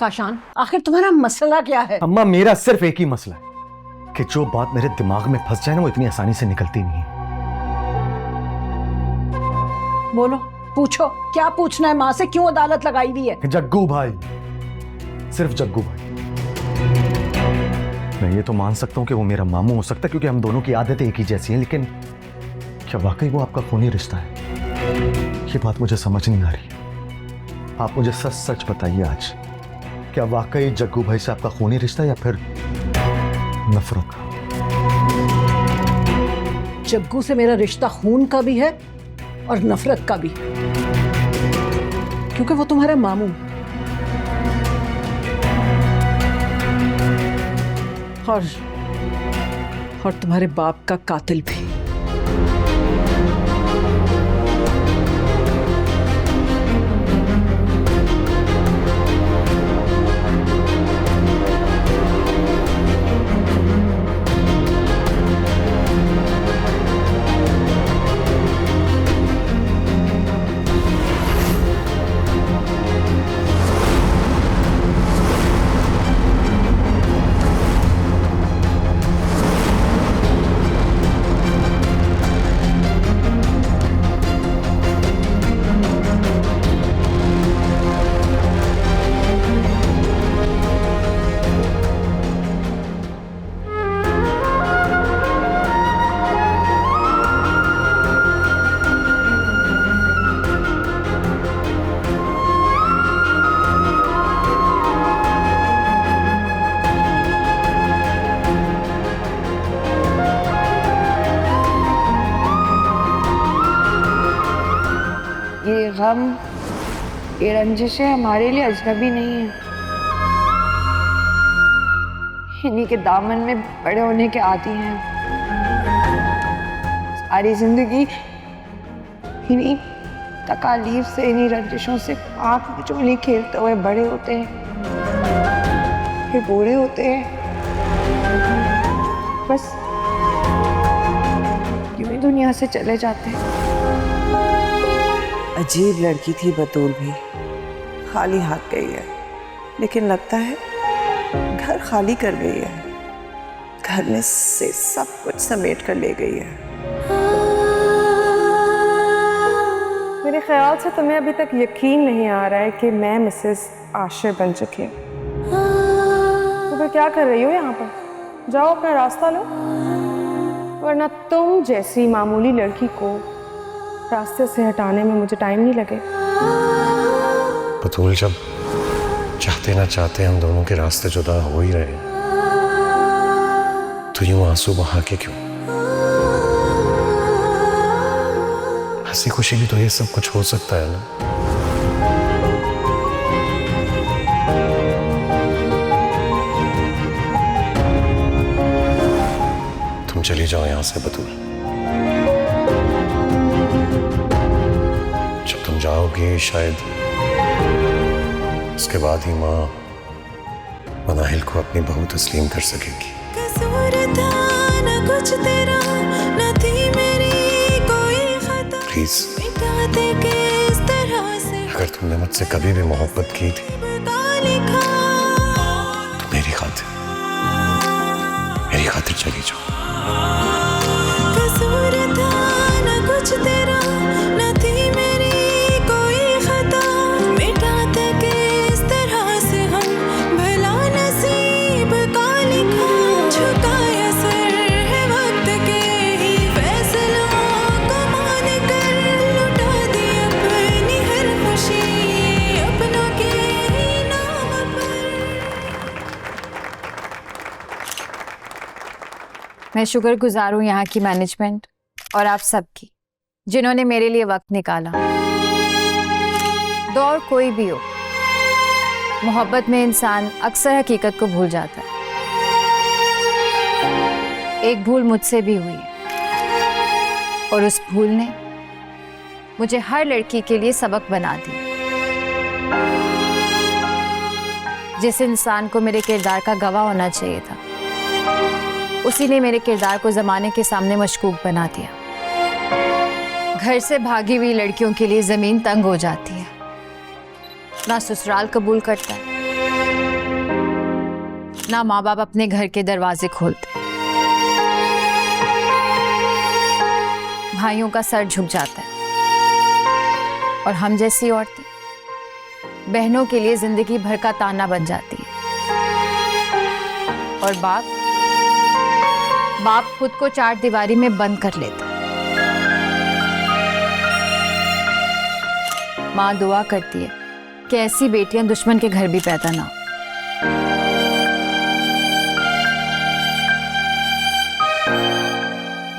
काशान, आखिर तुम्हारा मसला क्या है? अम्मा मेरा सिर्फ एक ही मसला है कि जो बात मेरे दिमाग में फंस जाए ना वो इतनी आसानी से निकलती नहीं है। बोलो, पूछो, क्या पूछना है? माँ से क्यों अदालत लगाई हुई है? जग्गू भाई, सिर्फ जग्गू भाई। मैं ये तो मान सकता हूँ कि वो मेरा मामू हो सकता है क्योंकि हम दोनों की आदतें एक ही जैसी हैं, लेकिन क्या वाकई वो आपका खूनी रिश्ता है? ये बात मुझे समझ नहीं आ रही। आप मुझे सच सच बताइए आज, क्या वाकई जग्गू भाई से आपका खूनी रिश्ता है या फिर नफरत का? जग्गू से मेरा रिश्ता खून का भी है और नफरत का भी, क्योंकि वो तुम्हारा मामू है और तुम्हारे बाप का कातिल भी। ये गम, ये रंजिशें हमारे लिए अजनबी नहीं है। इन्हीं के दामन में बड़े होने के आदी हैं। सारी जिंदगी इन्हीं तकालीफ से, इन्हीं रंजिशों से आंख मिचोली खेलते हुए बड़े होते हैं, फिर बूढ़े होते हैं, बस यूं ही दुनिया से चले जाते हैं। अजीब लड़की थी बतूल भी, खाली हाथ गई है, लेकिन लगता है घर खाली कर गई है। घर में से सब कुछ समेट कर ले गई है। मेरे ख्याल से तुम्हें अभी तक यकीन नहीं आ रहा है कि मैं मिसेस आशिर बन चुकी हूँ। तो फिर क्या कर रही हो यहाँ पर? जाओ अपना रास्ता लो, वरना तुम जैसी मामूली लड़की को रास्ते से हटाने में मुझे टाइम नहीं लगे। बतूल, जब चाहते ना चाहते हम दोनों के रास्ते जुदा हो ही रहे, तो यूं आंसू बहा के क्यों? हंसी खुशी भी तो ये सब कुछ हो सकता है ना। तुम चली जाओ यहां से बतूल। जब तुम जाओगे शायद उसके बाद ही माँ मनाहिल को अपनी बहू तस्लीम कर सकेगी। प्लीज, अगर तुमने मुझसे कभी भी मोहब्बत की थी तो मेरी खातिर चली जाओ। मैं शुक्रगुजार हूँ यहाँ की मैनेजमेंट और आप सबकी, जिन्होंने मेरे लिए वक्त निकाला। दौर कोई भी हो, मोहब्बत में इंसान अक्सर हकीकत को भूल जाता है। एक भूल मुझसे भी हुई है और उस भूल ने मुझे हर लड़की के लिए सबक बना दिया। जिस इंसान को मेरे किरदार का गवाह होना चाहिए था, उसी ने मेरे किरदार को ज़माने के सामने मशकूक बना दिया। घर से भागी हुई लड़कियों के लिए ज़मीन तंग हो जाती है, ना ससुराल कबूल करता है ना माँ बाप अपने घर के दरवाजे खोलते, भाइयों का सर झुक जाता है और हम जैसी औरतें बहनों के लिए जिंदगी भर का ताना बन जाती है। और बाप खुद को चार दीवारी में बंद कर लेता है। माँ दुआ करती है कि ऐसी बेटियां दुश्मन के घर भी पैदा ना हो।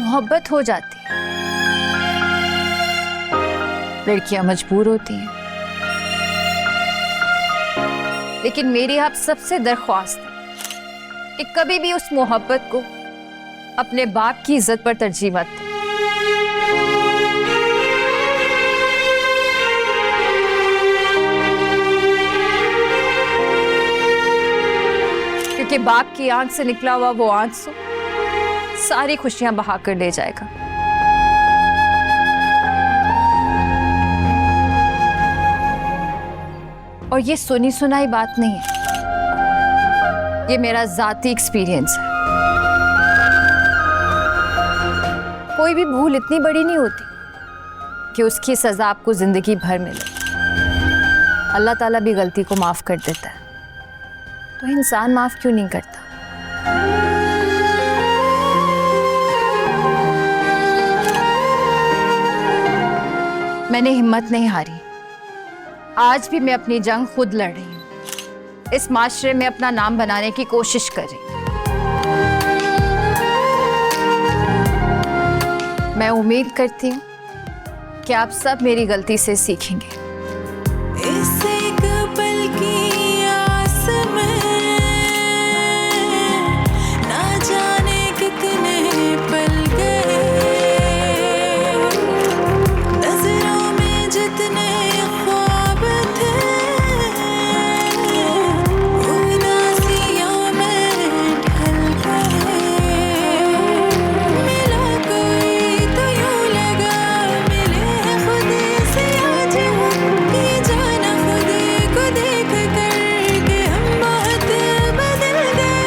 मोहब्बत हो जाती है, लड़कियां मजबूर होती हैं, लेकिन मेरी आप सबसे दरख्वास्त है कि कभी भी उस मोहब्बत को अपने बाप की इज्जत पर तरजीह मत दें। क्योंकि बाप की आंख से निकला हुआ वो आंसू सारी खुशियां बहा कर ले जाएगा। और ये सुनी सुनाई बात नहीं है, ये मेरा जाती एक्सपीरियंस है। कोई भी भूल इतनी बड़ी नहीं होती कि उसकी सजा आपको जिंदगी भर मिले। अल्लाह ताला भी गलती को माफ कर देता है, तो इंसान माफ क्यों नहीं करता? मैंने हिम्मत नहीं हारी, आज भी मैं अपनी जंग खुद लड़ रही हूँ, इस माशरे में अपना नाम बनाने की कोशिश कर रही हूँ। मैं उम्मीद करती हूँ कि आप सब मेरी गलती से सीखेंगे। इस एक पल की आस में ना जाने कितने पल गए, नजरों में जितने ख्वाब थे उदासियों में ढल गए। मिला कोई तो यूं लगा मिले खुद से आज हम, ये जाना खुद को देख कर के हम बहुत बदल गए।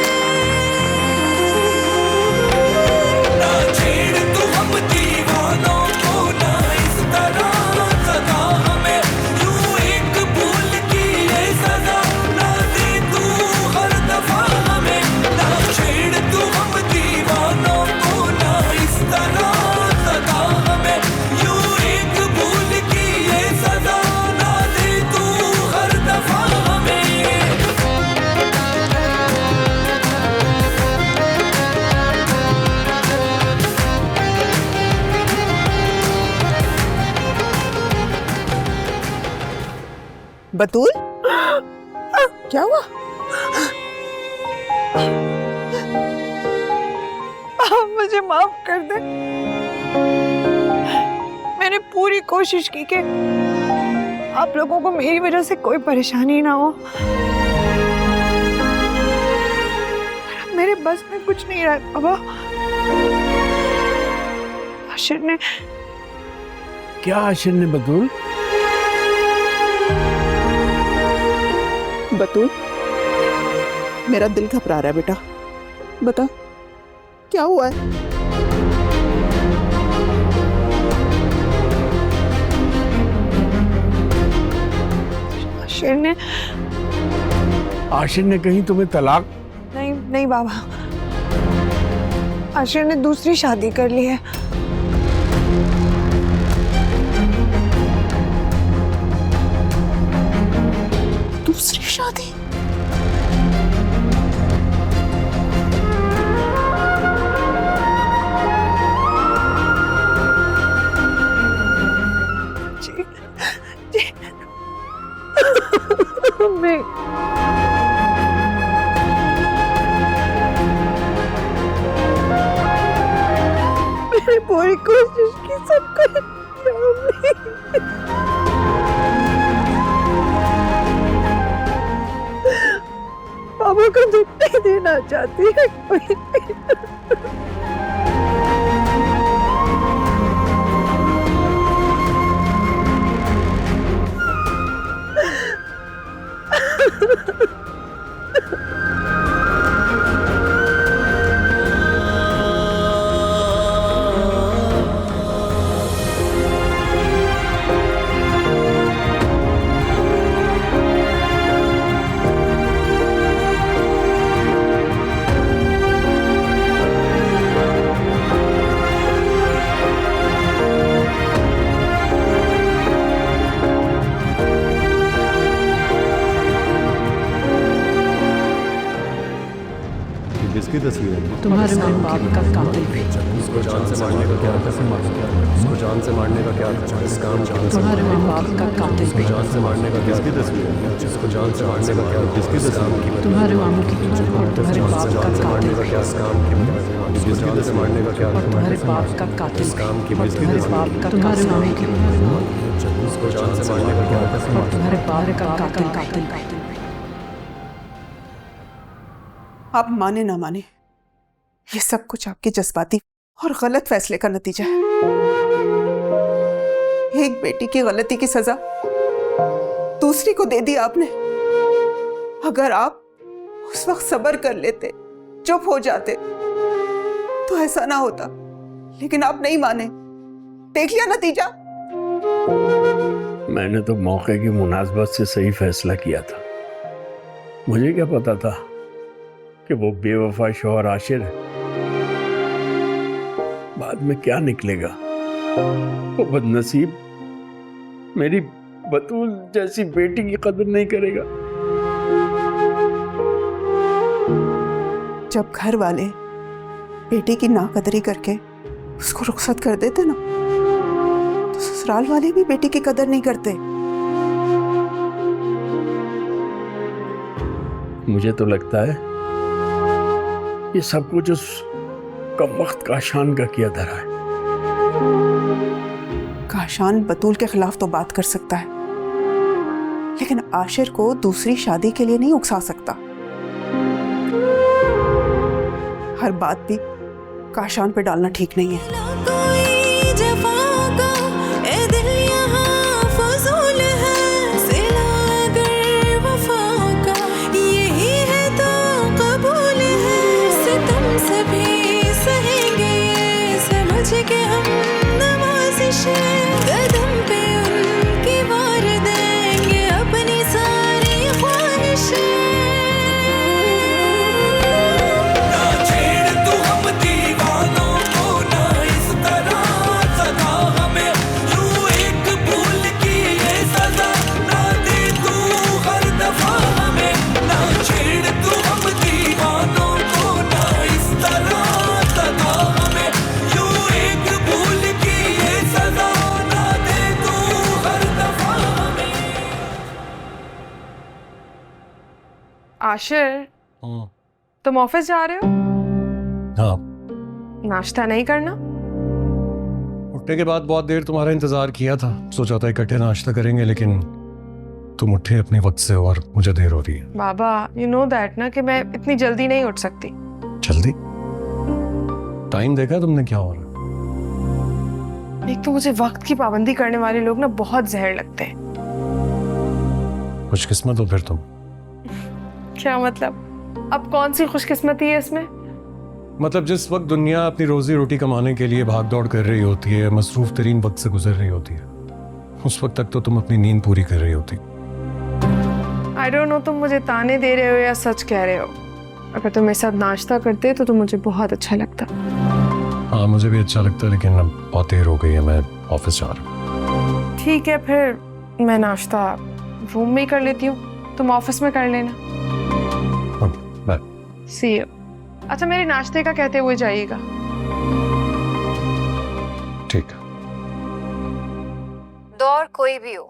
ना छेड़ तू हम दीवानों को, ना इस तरह सजा हमें, यूं एक भूल की ये सजा ना दे तू हर दफा हमें। ना छेड़ तू हम दीवानों को, ना इस तरह सजा हमें, यूं एक भूल की ये सजा ना दे तू हर दफा हमें। बतूल, क्या हुआ? आप मुझे माफ कर दे। मैंने पूरी कोशिश की कि आप लोगों को मेरी वजह से कोई परेशानी ना हो, पर अब मेरे बस में कुछ नहीं रहा बाबा। आशिर ने क्या आशिर ने बतूल? बतूल, मेरा दिल घबरा रहा है बेटा, बता क्या हुआ है? आशिर ने कहीं तुम्हें तलाक? नहीं नहीं बाबा, आशिर ने दूसरी शादी कर ली है। दूसरी शादी? जी जी मैं मैंने पूरी कोशिश की, सबको बाबा को दुख नहीं देना चाहती है कोई। किसकी तस्वीर है? तुम्हारे माँ बाप का कातिल भी। उसको जान से मारने का क्या था? उसको जान से मारने का क्या था? इस काम की तुम्हारे माँ बाप का कातिल भी। जान से मारने का किसकी तस्वीर है? जिसको जान से मारने का क्या? किसकी तस्वीर है? तुम्हारे मामू की और तुम्हारे बाप का कातिल भी। इस काम की जिसको जान से मारने का क्या? और तुम्हारे बाप का कातिल भी। काम की और तुम्हारे बाप का तुम्हारे मामू की उसको जान से मारने का क्या? और तुम्हारे बाप का कातिल कातिल। आप माने ना माने, ये सब कुछ आपके जज्बाती और गलत फैसले का नतीजा है। एक बेटी की गलती की सजा दूसरी को दे दी आपने। अगर आप उस वक्त सब्र कर लेते, चुप हो जाते, तो ऐसा ना होता। लेकिन आप नहीं माने, देख लिया नतीजा। मैंने तो मौके की मुनासबत से सही फैसला किया था। मुझे क्या पता था कि वो बेवफा शौहर आशिर है। बाद में क्या निकलेगा। वो बदनसीब मेरी बतूल जैसी बेटी की कदर नहीं करेगा। जब घर वाले बेटी की नाकदरी करके उसको रुखसत कर देते ना, तो ससुराल वाले भी बेटी की कदर नहीं करते। मुझे तो लगता है ये सब कुछ उस कम वक्त काशान का किया धरा है। काशान बतूल के खिलाफ तो बात कर सकता है, लेकिन आशिर को दूसरी शादी के लिए नहीं उकसा सकता। हर बात भी काशान पे डालना ठीक नहीं है। कोई जफा का ए दिल यहाँ फजूल है, सिला अगर वफा का यही है तो कबूल है। सितम सभी सहेंगे समझ के हम नवाज़िश कदम पे उनकी वार देंगे अपनी सारी ख्वाहिशें। ना छेड़ तू हम दीवानों को, ना इस तरह सदा हमें यूं एक भूल की ये सजा ना दे तू हर दफा हमें। ना छेड़ तू हम दीवानों को, ना इस तरह सदा हमें यूं एक भूल की ये सजा ना दे तू हर दफा हमें। आशिर, तुम ऑफिस जा रहे हो? हाँ, नाश्ता नहीं करना? उठने के बाद बहुत देर तुम्हारा इंतजार किया था। सोचा था इकट्ठे नाश्ता करेंगे, लेकिन तुम उठे अपने वक्त से और मुझे देर हो रही है। बाबा, यू नो दैट ना कि मैं इतनी जल्दी नहीं उठ सकती। जल्दी? टाइम देखा तुमने क्या हो रहा है? एक तो मुझे वक्त की पाबंदी करने वाले लोग ना बहुत जहर लगते हैं। खुशकिस्मत हो फिर तुम। क्या मतलब? अब कौन सी खुशकिस्मती है इसमें? मतलब जिस वक्त दुनिया अपनी रोजी रोटी कमाने के लिए भाग दौड़ कर रही होती है, मसरूफ तरीन वक्त से गुजर रही होती है, उस वक्त तक तो तुम अपनी नींद पूरी कर रही होती। आई डोंट नो तुम मुझे ताने दे रहे हो या सच कह रहे हो। अगर तुम मेरे साथ नाश्ता करते तो मुझे बहुत अच्छा लगता। हाँ, मुझे भी अच्छा लगता है, लेकिन अब बहुत देर हो गई है, मैं ऑफिस जा रहा हूँ। ठीक है, फिर मैं नाश्ता रूम में ही कर लेती हूँ, तुम ऑफिस में कर लेना। बाय। See you. अच्छा, मेरे नाश्ते का कहते हुए जाइएगा। ठीक है। दौर कोई भी हो,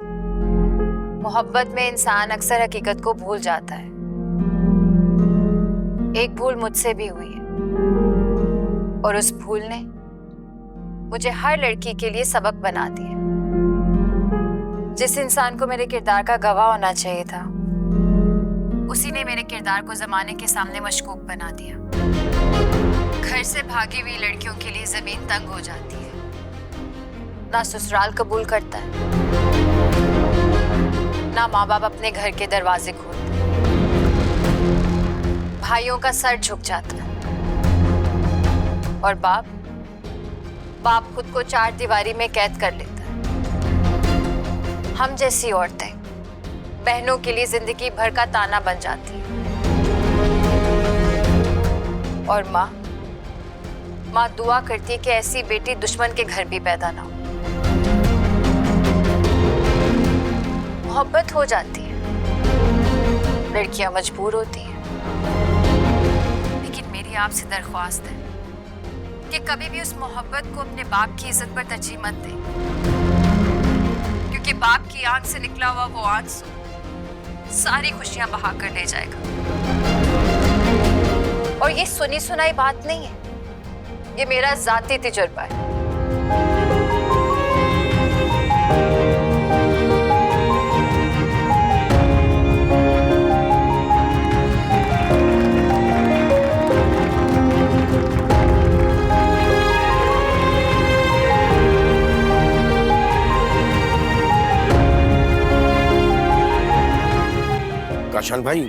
मोहब्बत में इंसान अक्सर हकीकत को भूल जाता है। एक भूल मुझसे भी हुई है और उस भूल ने मुझे हर लड़की के लिए सबक बना दिया। जिस इंसान को मेरे किरदार का गवाह होना चाहिए था, उसी ने मेरे किरदार को जमाने के सामने मशकूक बना दिया। घर से भागी हुई लड़कियों के लिए जमीन तंग हो जाती है। ना ससुराल कबूल करता है, ना माँ बाप अपने घर के दरवाजे खोलते। भाइयों का सर झुक जाता है और बाप खुद को चार दीवारी में कैद कर लेता है। हम जैसी औरतें बहनों के लिए जिंदगी भर का ताना बन जाती है। और माँ दुआ करती है कि ऐसी बेटी दुश्मन के घर भी पैदा ना हो। मोहब्बत हो जाती है, लड़कियां मजबूर होती हैं, लेकिन मेरी आपसे दरख्वास्त है कि कभी भी उस मोहब्बत को अपने बाप की इज्जत पर तरजीह मत दें, क्योंकि बाप की आंख से निकला हुआ वो आंसू सारी खुशियां बहा कर ले जाएगा। और ये सुनी सुनाई बात नहीं है, ये मेरा जाती तजुर्बा है। काशान भाई,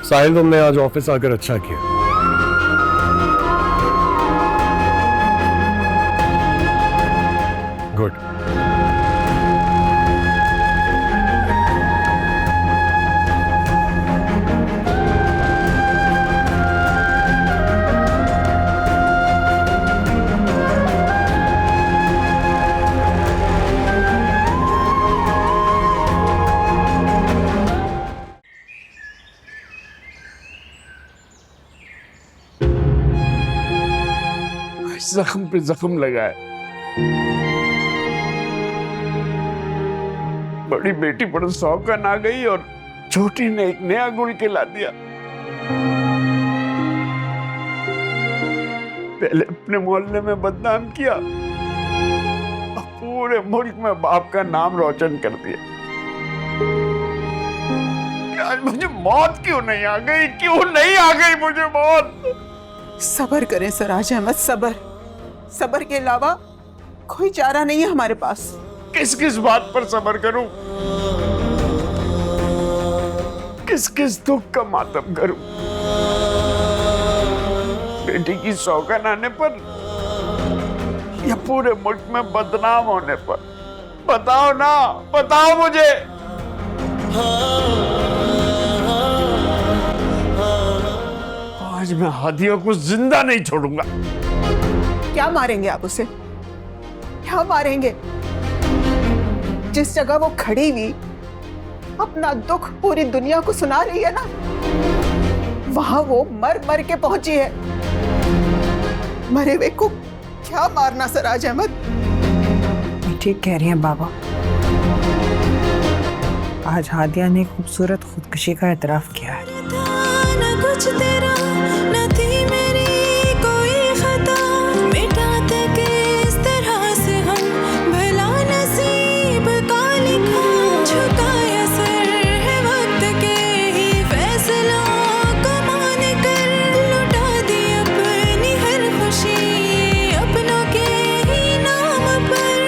साहिल, तुमने आज ऑफिस आकर अच्छा किया। गुड। जख्म पे जख्म लगा है। बड़ी बेटी बड़ा शौकन आ गई और छोटी ने एक नया गुल खिला दिया। पहले अपने मोहल्ले में बदनाम किया, अब पूरे मुल्क में बाप का नाम रोशन कर दिया। आज मुझे मौत क्यों नहीं आ गई, क्यों नहीं आ गई मुझे मौत? सब्र करें सराज अहमद, सब्र। सब्र के अलावा कोई चारा नहीं है हमारे पास। किस किस बात पर सब्र करूं? किस किस दुख का मातम करूं? बेटी की सौगन आने पर या पूरे मुल्क में बदनाम होने पर? बताओ ना, बताओ मुझे। आज मैं हादिया को जिंदा नहीं छोड़ूंगा। क्या मारेंगे आप उसे? क्या मारेंगे? जिस जगह वो खड़ी हुई अपना दुख पूरी दुनिया को सुना रही है ना, वहां वो मर मर के पहुंची है। मरे हुए को क्या मारना सराज अहमद? ठीक कह रही हैं बाबा। आज हादिया ने खूबसूरत खुदकुशी का एतराफ किया है। न कुछ तेरा न थी मेरी कोई खता, मिटाते किस तरह से हम भला नसीब का लिखा। झुकाया सर है वक्त के ही फैसलों को मान कर, लुटा दी अपनी हर खुशी अपनों के ही नाम पर।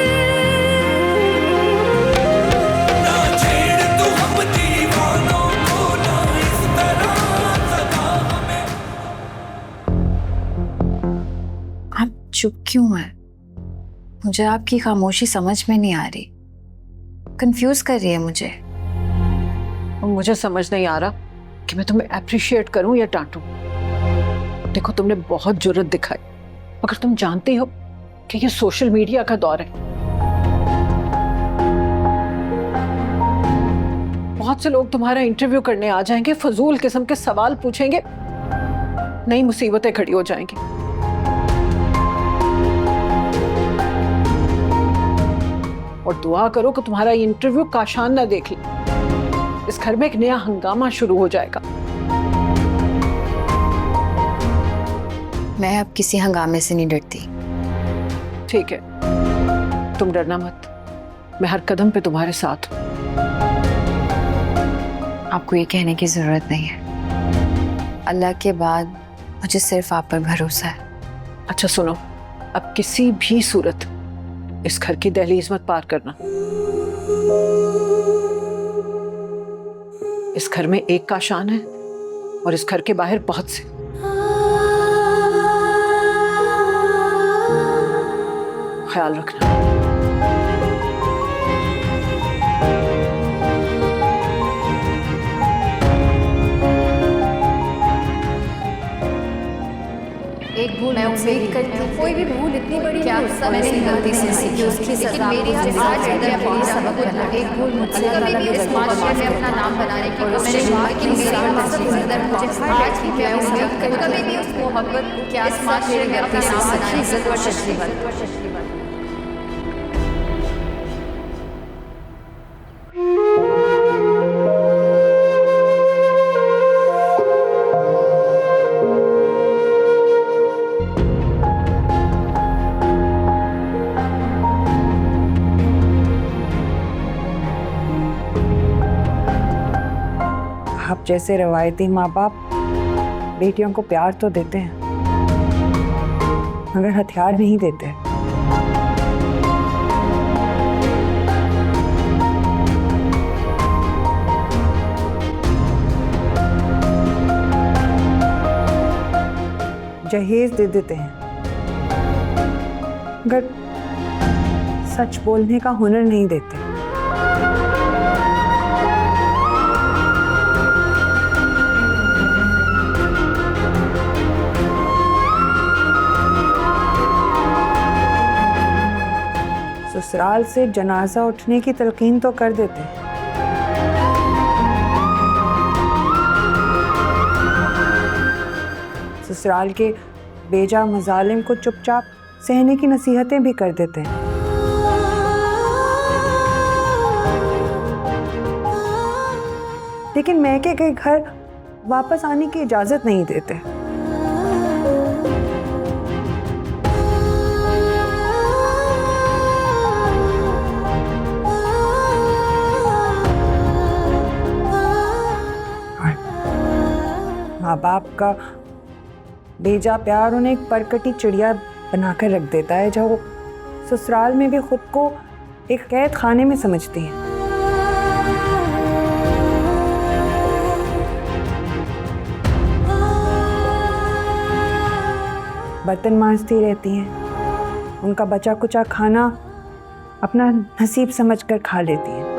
ना छेड़ तू हम दीवानों को, ना इस तरह सदा हमें। आप चुप क्यों हैं? मुझे आपकी खामोशी समझ में नहीं आ रही, कंफ्यूज कर रही है मुझे। और मुझे समझ नहीं आ रहा कि मैं तुम्हें अप्रिशिएट करूं या डांटूं। देखो, तुमने बहुत जुर्रत दिखाई, मगर तुम जानते हो कि ये सोशल मीडिया का दौर है। बहुत से लोग तुम्हारा इंटरव्यू करने आ जाएंगे, फजूल किस्म के सवाल पूछेंगे, नई मुसीबतें खड़ी हो जाएंगी। और दुआ करो कि तुम्हारा ये इंटरव्यू काशान ना देख ले। इस घर में एक नया हंगामा शुरू हो जाएगा। मैं अब किसी हंगामे से नहीं डरती। ठीक है, तुम डरना मत, मैं हर कदम पे तुम्हारे साथ हूं। आपको ये कहने की जरूरत नहीं है। अल्लाह के बाद मुझे सिर्फ आप पर भरोसा है। अच्छा सुनो, अब किसी भी सूरत इस घर की दहलीज मत पार करना। इस घर में एक काशान है और इस घर के बाहर बहुत से। ख्याल रखना। एक भूल मैं उम्मीद करती हूँ कोई भी भूल इतनी बड़ी क्या मैंने गलती से सीखी उसकी सजा मेरी आज सबक बना एक भूल मुझसे कभी भी इस माशरे में अपना नाम बनाने की कोशिश की मेरे मुझे आज भी मैं उम्मीद करती कभी भी उस मोहब्बत क्या इस माशरे में अपना नाम बनाने की कोशिश की आप जैसे रवायती माँ बाप बेटियों को प्यार तो देते हैं मगर हथियार नहीं देते। जहेज दे देते हैं मगर सच बोलने का हुनर नहीं देते। ससुराल से जनाजा उठने की तलकीन तो कर देते हैं ससुराल के बेजा मजालिम को चुपचाप सहने की नसीहतें भी कर देते हैं। लेकिन मैके के घर वापस आने की इजाजत नहीं देते। माँ बाप का बेजा प्यार उन्हें एक परकटी चिड़िया बनाकर रख देता है जो ससुराल में भी खुद को एक कैद खाने में समझती हैं। बर्तन मांजती रहती हैं, उनका बचा कुचा खाना अपना नसीब समझकर खा लेती हैं।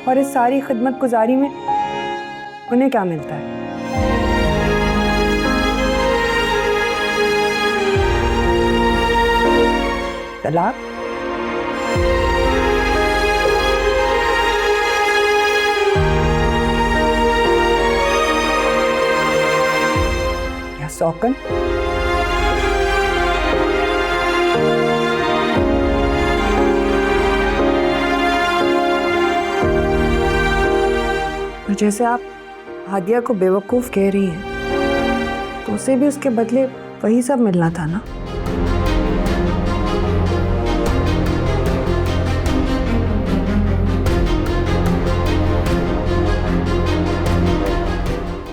और इस सारी खिदमत गुजारी में उन्हें क्या मिलता है? तलाक। या सौकन। जैसे आप हादिया को बेवकूफ़ कह रही हैं तो उसे भी उसके बदले वही सब मिलना था ना।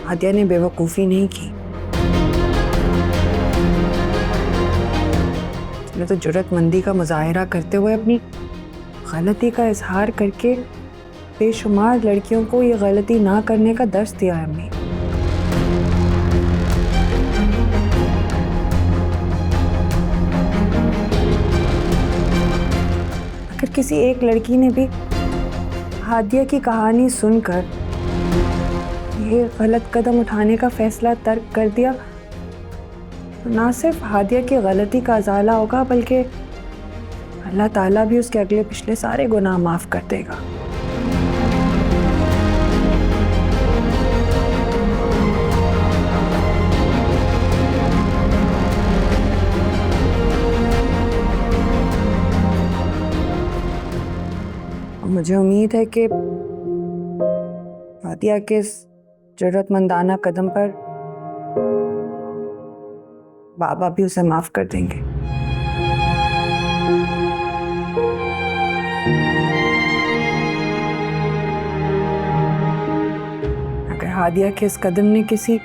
हादिया ने बेवकूफ़ी नहीं की, उसने तो जुर्रतमंदी का मुजाहिरा करते हुए अपनी गलती का इजहार करके बेशुमार लड़कियों को ये गलती ना करने का दर्स दिया है। अम्मी, अगर किसी एक लड़की ने भी हादिया की कहानी सुनकर ये गलत कदम उठाने का फैसला तर्क कर दिया तो ना सिर्फ हादिया की गलती का अजाला होगा बल्कि अल्लाह ताला भी उसके अगले पिछले सारे गुनाह माफ़ कर देगा। मुझे उम्मीद है कि हादिया के इस जरूरतमंदाना कदम पर बाबा भी उसे माफ कर देंगे। अगर हादिया के इस कदम ने किसी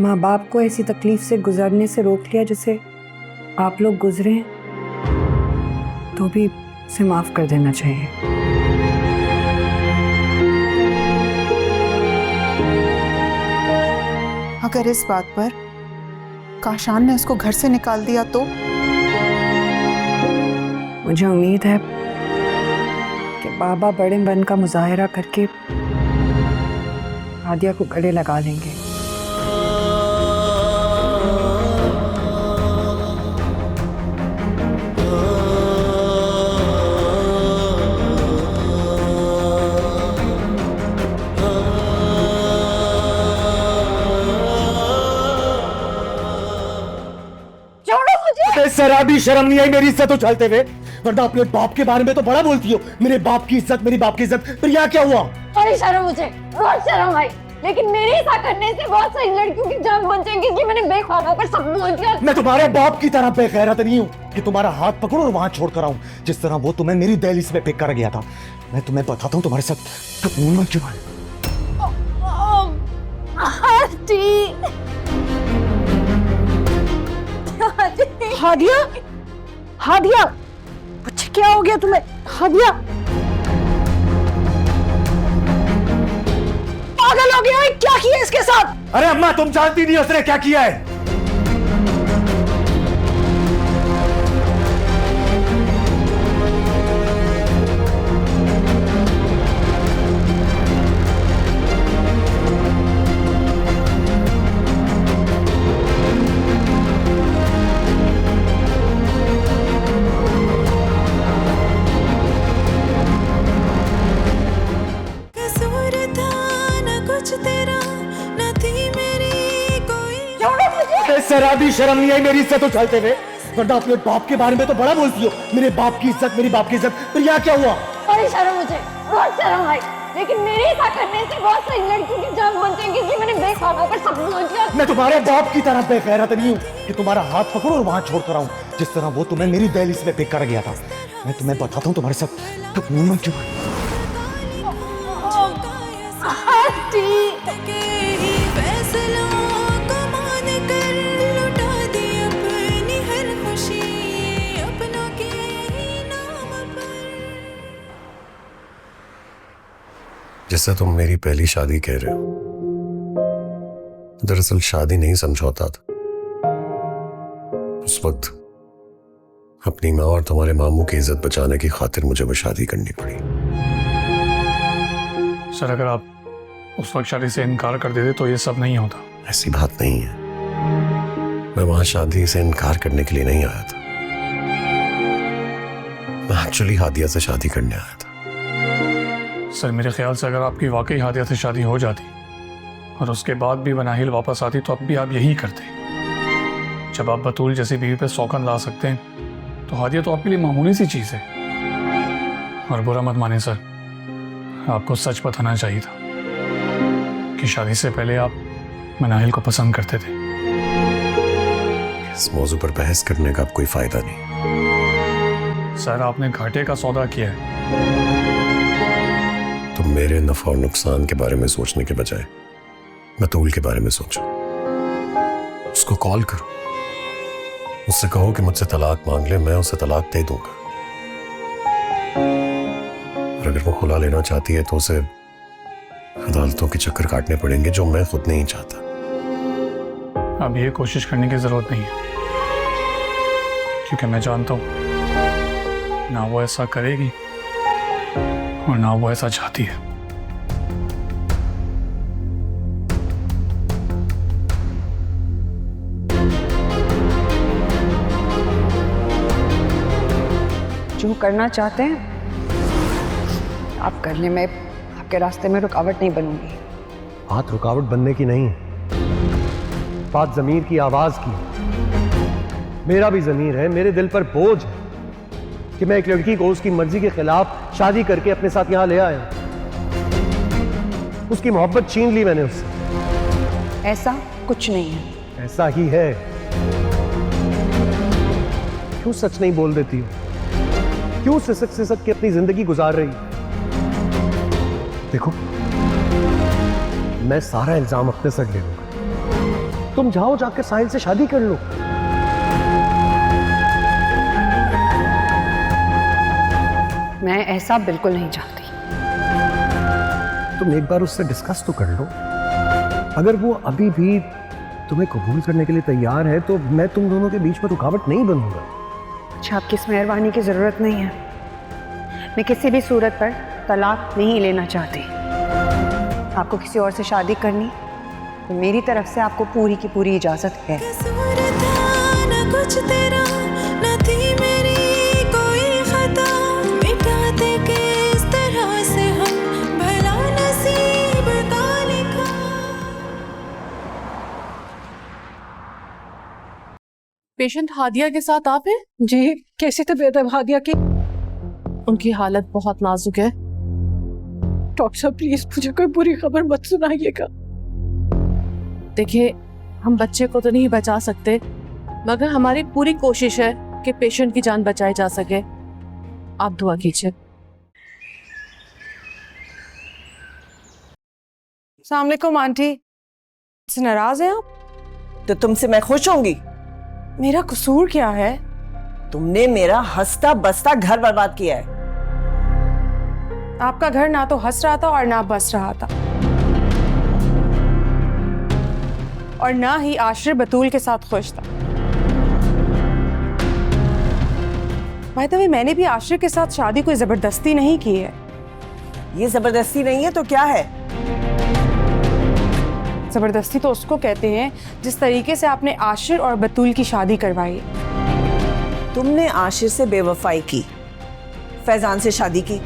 माँ बाप को ऐसी तकलीफ से गुजरने से रोक लिया जैसे आप लोग गुजरे हैं तो भी उसे माफ कर देना चाहिए। अगर इस बात पर काशान ने उसको घर से निकाल दिया तो? मुझे उम्मीद है कि बाबा बड़े मन का मुजाहिरा करके हादिया को गले लगा लेंगे। जरा भी शर्म नहीं आई मेरी इज्जत उछालते हुए, वरना अपने बाप के बारे में तो बड़ा बोलती हो। मेरे बाप की इज्जत, मेरी बाप की इज्जत। फिर यहाँ क्या हुआ? बड़ी शर्म मुझे, बहुत शर्म आई, लेकिन मेरे ऐसा करने से बहुत सारी लड़कियों की जान बच जाएगी कि मैंने बेख्वाब होकर सब बोल दिया। मैं तुम्हारे बाप की तरह बेगैरत नहीं हूँ कि तुम्हारा हाथ पकड़ो और वहां छोड़कर आऊं, जिस तरह वो तुम्हें मेरी दहलीज में पिक कर गया था। मैं तुम्हें बताता हूँ तुम्हारे साथ क्यों है। हादिया, हादिया, बच्चे क्या हो गया तुम्हें? हादिया, पागल हो गया है? क्या किया इसके साथ? अरे अम्मा, तुम जानती नहीं उसने क्या किया है। कसूर था न कुछ तेरा, न थी मेरी कोई। जरा भी शर्म नहीं आई मेरी इज्जत उछालते हुए, वरना अपने बाप के बारे में तो बड़ा बोलती हो। मेरे बाप की इज्जत, मेरी बाप की इज्जत। फिर यहाँ क्या हुआ? बड़ी शर्म मुझे, बहुत शर्म आई, लेकिन मेरे ऐसा करने से बहुत सारी लड़कियों की जान बच जाएगी कि मैंने बेख्वाब होकर सब बोल दिया। मैं तुम्हारे बाप की तरह बेगैरत नहीं हूँ कि तुम्हारा हाथ पकड़ो और वहां छोड़कर आऊं, जिस तरह वो तुम्हें मेरी दहलीज में पिक कर गया था। मैं तुम्हें बताता हूँ तुम्हारे साथ क्यों है। जैसे तुम मेरी पहली शादी कह रहे हो, दरअसल शादी नहीं समझौता था। उस वक्त अपनी माँ और तुम्हारे मामू की इज्जत बचाने की खातिर मुझे वो शादी करनी पड़ी। सर, अगर आप उस वक्त शादी से इनकार कर देते तो ये सब नहीं होता। ऐसी बात नहीं है, मैं वहां शादी से इनकार करने के लिए नहीं आया था। मैं एक्चुअली हादिया से शादी करने आया था। सर, मेरे ख्याल से अगर आपकी वाकई हादिया से शादी हो जाती और उसके बाद भी बनाहिल वापस आती तो अब भी आप यही करते। जब आप बतूल जैसी बीवी पे सौकन ला सकते हैं तो हादिया तो आपके लिए मामूली सी चीज़ है। और बुरा मत माने सर, आपको सच बताना चाहिए था कि शादी से पहले आप मनाहिल को पसंद करते थे। इस मौजू पर बहस करने का अब कोई फायदा नहीं। सर, आपने घाटे का सौदा किया है। तुम मेरे नफा और नुकसान के बारे में सोचने के बजाय बतूल के बारे में सोचो। उसको कॉल करो, उससे कहो कि मुझसे तलाक मांग ले, मैं उसे तलाक दे दूंगा। और अगर वो खुला लेना चाहती है तो उसे अदालतों के चक्कर काटने पड़ेंगे, जो मैं खुद नहीं चाहता। अब ये कोशिश करने की जरूरत नहीं है, क्योंकि मैं जानता हूं ना वो ऐसा करेगी और ना वो ऐसा चाहती है। जो करना चाहते हैं आप कर लें, मैं आपके रास्ते में रुकावट नहीं बनूंगी। बात रुकावट बनने की नहीं, बात ज़मीर की, आवाज की। मेरा भी ज़मीर है, मेरे दिल पर बोझ है कि मैं एक लड़की को उसकी मर्जी के खिलाफ शादी करके अपने साथ यहां ले आया। उसकी मोहब्बत छीन ली मैंने उससे। ऐसा कुछ नहीं है। ऐसा ही है। क्यों सच नहीं बोल देती हो? क्यों सिसक के अपनी जिंदगी गुजार रही? देखो, मैं सारा इल्जाम अपने सर ले लूंगा। तुम जाओ, जाकर साहिल से शादी कर लो। मैं ऐसा बिल्कुल नहीं चाहती। तुम एक बार उससे डिस्कस तो कर लो। अगर वो अभी भी तुम्हें कबूल करने के लिए तैयार है तो मैं तुम दोनों के बीच में रुकावट नहीं बनूंगा। अच्छा, आपकी इस मेहरबानी की जरूरत नहीं है। मैं किसी भी सूरत पर तलाक नहीं लेना चाहती। आपको किसी और से शादी करनी तो मेरी तरफ से आपको पूरी की पूरी इजाजत है। कसूर था न कुछ तेरा, न थी मेरी कोई खता, मिटाते किस तरह से हम भला नसीब का लिखा। पेशेंट हादिया के साथ आप हैं? जी, कैसी तबीयत है हादिया की? उनकी हालत बहुत नाजुक है। डॉक्टर साहब प्लीज मुझे कोई बुरी खबर मत सुनाइएगा। देखिए, हम बच्चे को तो नहीं बचा सकते, मगर हमारी पूरी कोशिश है कि पेशेंट की जान बचाई जा सके। आप दुआ कीजिए। अस्सलाम वालेकुम आंटी, से नाराज हैं आप? तो तुमसे मैं खुश होंगी? मेरा कसूर क्या है? तुमने मेरा हंसता बसता घर बर्बाद किया है। आपका घर ना तो हंस रहा था और ना बस रहा था, और ना ही आश्रय बतूल के साथ खुश था। बाय द वे, मैंने भी आश्रय के साथ शादी कोई जबरदस्ती नहीं की है। ये जबरदस्ती नहीं है तो क्या है? जबरदस्ती तो उसको कहते हैं जिस तरीके से आपने आश्रय और बतूल की शादी करवाई। तुमने आशिर से बेवफाई की, फैजान से शादी की,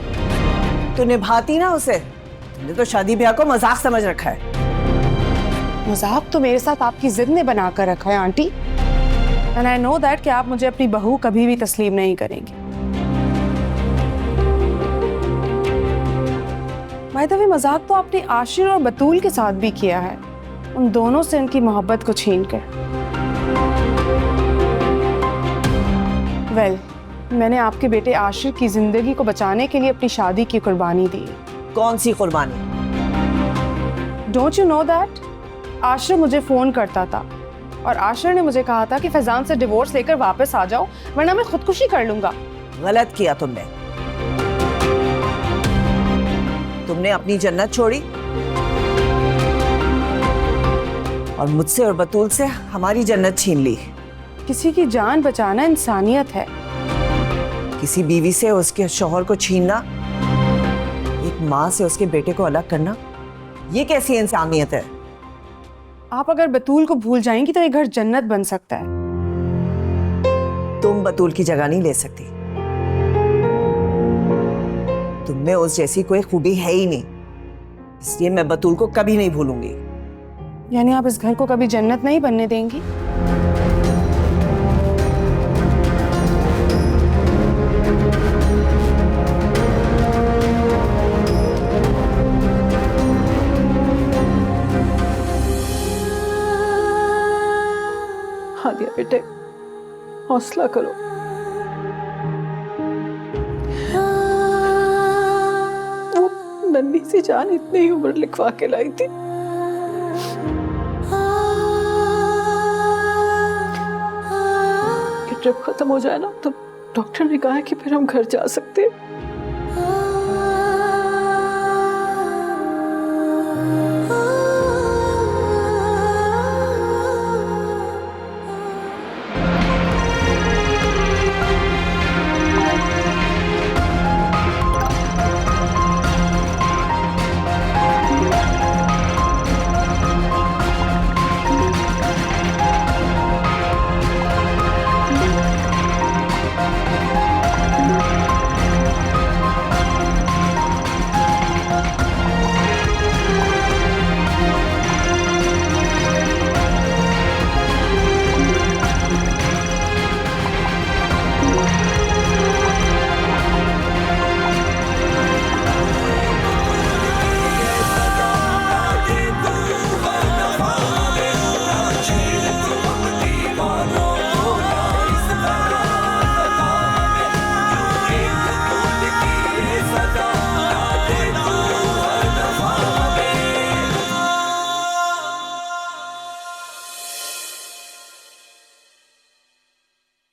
तो निभाती ना उसे। तुमने तो शादी ब्याह को मजाक समझ रखा है। मजाक तो मेरे साथ आपकी जिद ने बना कर रखा है aunty, and I know that कि आप मुझे अपनी बहू कभी भी तस्लीम नहीं करेंगी। बाय द वे, मजाक तो आपने आशिर और बतूल के साथ भी किया है, उन दोनों से उनकी मोहब्बत को छीन कर। वेल, मैंने आपके बेटे आशिर की जिंदगी को बचाने के लिए अपनी शादी की कुर्बानी दी। कौन सी कुर्बानी? Don't you know that? Ashir मुझे फोन करता था और आशिर ने मुझे कहा था कि फैजान से डिवोर्स लेकर वापस आ जाओ, वरना मैं खुदकुशी कर लूंगा। गलत किया तुमने। तुमने अपनी जन्नत छोड़ी और मुझसे और बतूल से हमारी जन्नत छीन ली। किसी की जान बचाना इंसानियत है। किसी बीवी से उसके शौहर को छीनना, एक माँ से उसके बेटे को अलग करना, ये कैसी इंसानियत है? आप अगर बतूल को भूल जाएंगी तो ये घर जन्नत बन सकता है। तुम बतूल की जगह नहीं ले सकती। तुम में उस जैसी कोई खूबी है ही नहीं, इसलिए मैं बतूल को कभी नहीं भूलूंगी। यानी आप इस घर को कभी जन्नत नहीं बनने देंगी? हादिया बेटे, हौसला करो। वो नन्ही सी जान इतनी ही उम्र लिखवा के लाई थी। ट्रिप खत्म हो जाए ना तो डॉक्टर ने कहा है कि फिर हम घर जा सकते हैं।